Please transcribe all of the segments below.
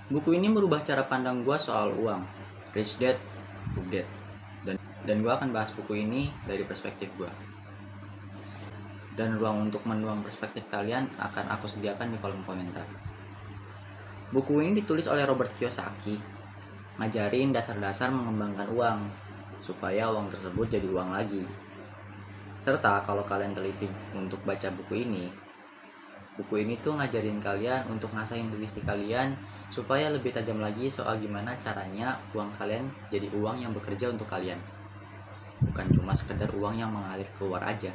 Buku ini merubah cara pandang gue soal uang, Rich Dad, Poor Dad. Dan gue akan bahas buku ini dari perspektif gue. Dan ruang untuk menuang perspektif kalian akan aku sediakan di kolom komentar. Buku ini ditulis oleh Robert Kiyosaki, ngajarin dasar-dasar mengembangkan uang, supaya uang tersebut jadi uang lagi. Serta kalau kalian teliti untuk baca buku ini tuh ngajarin kalian untuk ngasah intuisi kalian supaya lebih tajam lagi soal gimana caranya uang kalian jadi uang yang bekerja untuk kalian, bukan cuma sekedar uang yang mengalir keluar aja.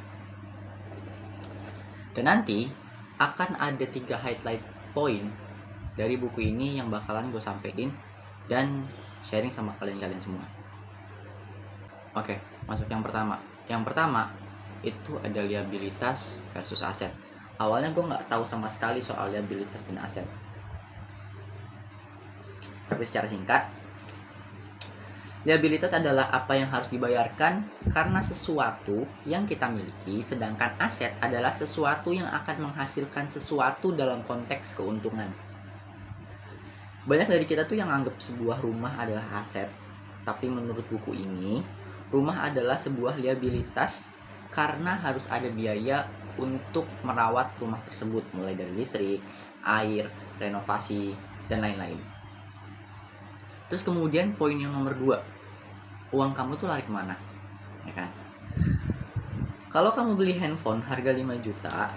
Dan nanti akan ada 3 highlight point dari buku ini yang bakalan gue sampein dan sharing sama kalian semua. Oke, masuk yang pertama. Yang pertama itu ada liabilitas versus aset. Awalnya gue nggak tahu sama sekali soal liabilitas dan aset. Tapi secara singkat, liabilitas adalah apa yang harus dibayarkan karena sesuatu yang kita miliki, sedangkan aset adalah sesuatu yang akan menghasilkan sesuatu dalam konteks keuntungan. Banyak dari kita tuh yang anggap sebuah rumah adalah aset, tapi menurut buku ini, rumah adalah sebuah liabilitas karena harus ada biaya untuk merawat rumah tersebut, mulai dari listrik, air, renovasi, dan lain-lain. Terus kemudian poin yang nomor 2, uang kamu tuh lari kemana, ya kan? Kalau kamu beli handphone harga 5 juta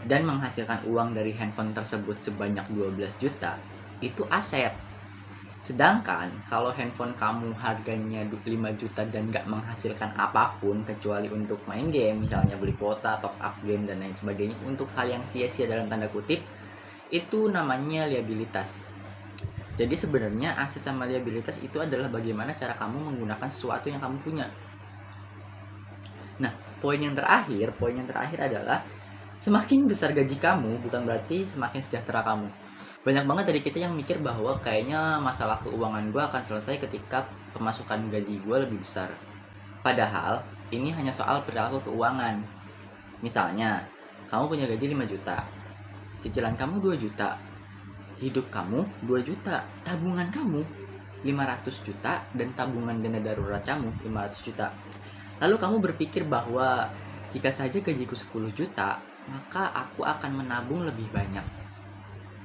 dan menghasilkan uang dari handphone tersebut sebanyak 12 juta, itu aset. Sedangkan kalau handphone kamu harganya 5 juta dan gak menghasilkan apapun kecuali untuk main game, misalnya beli kuota, top up game, dan lain sebagainya, untuk hal yang sia-sia dalam tanda kutip, itu namanya liabilitas. Jadi sebenarnya aset sama liabilitas itu adalah bagaimana cara kamu menggunakan sesuatu yang kamu punya. Nah, poin yang terakhir adalah semakin besar gaji kamu bukan berarti semakin sejahtera kamu. Banyak banget dari kita yang mikir bahwa kayaknya masalah keuangan gue akan selesai ketika pemasukan gaji gue lebih besar. Padahal ini hanya soal perilaku keuangan. Misalnya, kamu punya gaji 5 juta, cicilan kamu 2 juta, hidup kamu 2 juta, tabungan kamu 500 juta, dan tabungan dana darurat kamu 500 juta. Lalu kamu berpikir bahwa jika saja gajiku 10 juta, maka aku akan menabung lebih banyak.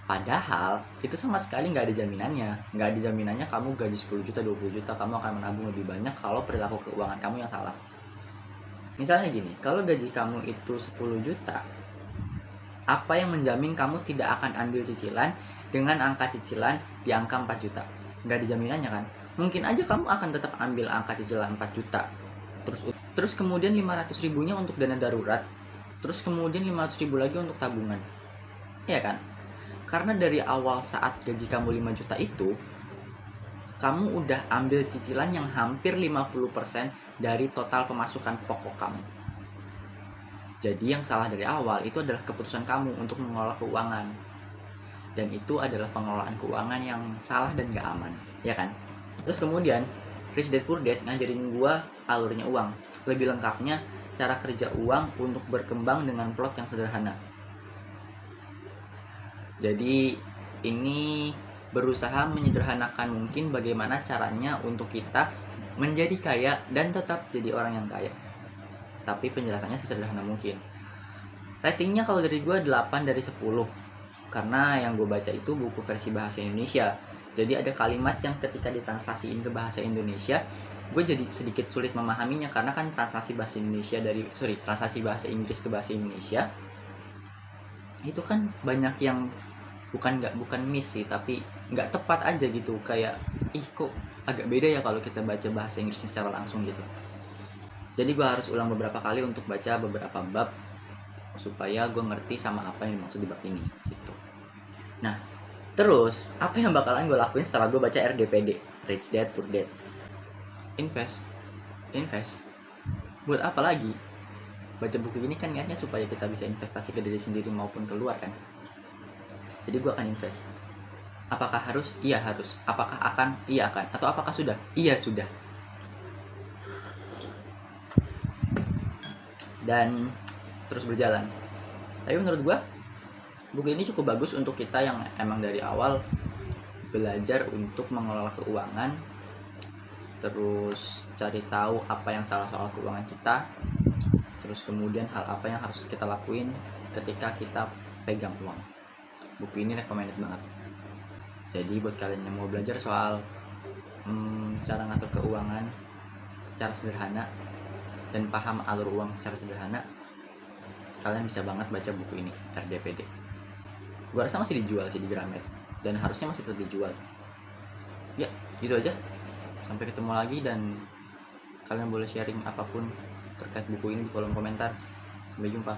Padahal itu sama sekali nggak ada jaminannya kamu gaji 10 juta, 20 juta, kamu akan menabung lebih banyak kalau perilaku keuangan kamu yang salah. Misalnya gini, kalau gaji kamu itu 10 juta, apa yang menjamin kamu tidak akan ambil cicilan dengan angka cicilan di angka 4 juta? Nggak ada jaminannya kan? Mungkin aja kamu akan tetap ambil angka cicilan 4 juta. Terus kemudian 500 ribunya untuk dana darurat, terus kemudian 500 ribu lagi untuk tabungan. Iya kan? Karena dari awal saat gaji kamu 5 juta itu, kamu udah ambil cicilan yang hampir 50% dari total pemasukan pokok kamu. Jadi yang salah dari awal itu adalah keputusan kamu untuk mengelola keuangan. Dan itu adalah pengelolaan keuangan yang salah dan gak aman, ya kan? Terus kemudian, Rich Dad Poor Dad ngajarin gua alurnya uang. Lebih lengkapnya, cara kerja uang untuk berkembang dengan plot yang sederhana. Jadi ini berusaha menyederhanakan mungkin bagaimana caranya untuk kita menjadi kaya dan tetap jadi orang yang kaya. Tapi penjelasannya sesederhana mungkin. Ratingnya kalau dari gue 8 dari 10. Karena yang gue baca itu buku versi bahasa Indonesia. Jadi ada kalimat yang ketika ditranslasiin ke bahasa Indonesia, gue jadi sedikit sulit memahaminya karena kan translasi bahasa Inggris ke bahasa Indonesia itu kan banyak yang bukan miss sih, tapi nggak tepat aja gitu, kayak kok agak beda ya kalau kita baca bahasa Inggrisnya secara langsung gitu. Jadi gue harus ulang beberapa kali untuk baca beberapa bab supaya gue ngerti sama apa yang dimaksud di bab ini gitu. Nah, terus apa yang bakalan gue lakuin setelah gue baca RDPD, Rich Dad Poor Dad? Invest. Buat apa lagi? Baca buku ini kan niatnya supaya kita bisa investasi ke diri sendiri maupun keluar kan. Jadi gue akan invest. Apakah harus? Iya harus. Apakah akan? Iya akan. Atau apakah sudah? Iya sudah. Dan terus berjalan. Tapi menurut gue buku ini cukup bagus untuk kita yang emang dari awal belajar untuk mengelola keuangan, terus cari tahu apa yang salah soal keuangan kita, terus kemudian hal apa yang harus kita lakuin ketika kita pegang uang. Buku ini recommended banget. Jadi buat kalian yang mau belajar soal cara ngatur keuangan secara sederhana dan paham alur uang secara sederhana, kalian bisa banget baca buku ini, RDPD. Gua rasa masih dijual sih di Gramet, dan harusnya masih tetap dijual. Ya, gitu aja. Sampai ketemu lagi, dan kalian boleh sharing apapun terkait buku ini di kolom komentar. Sampai jumpa.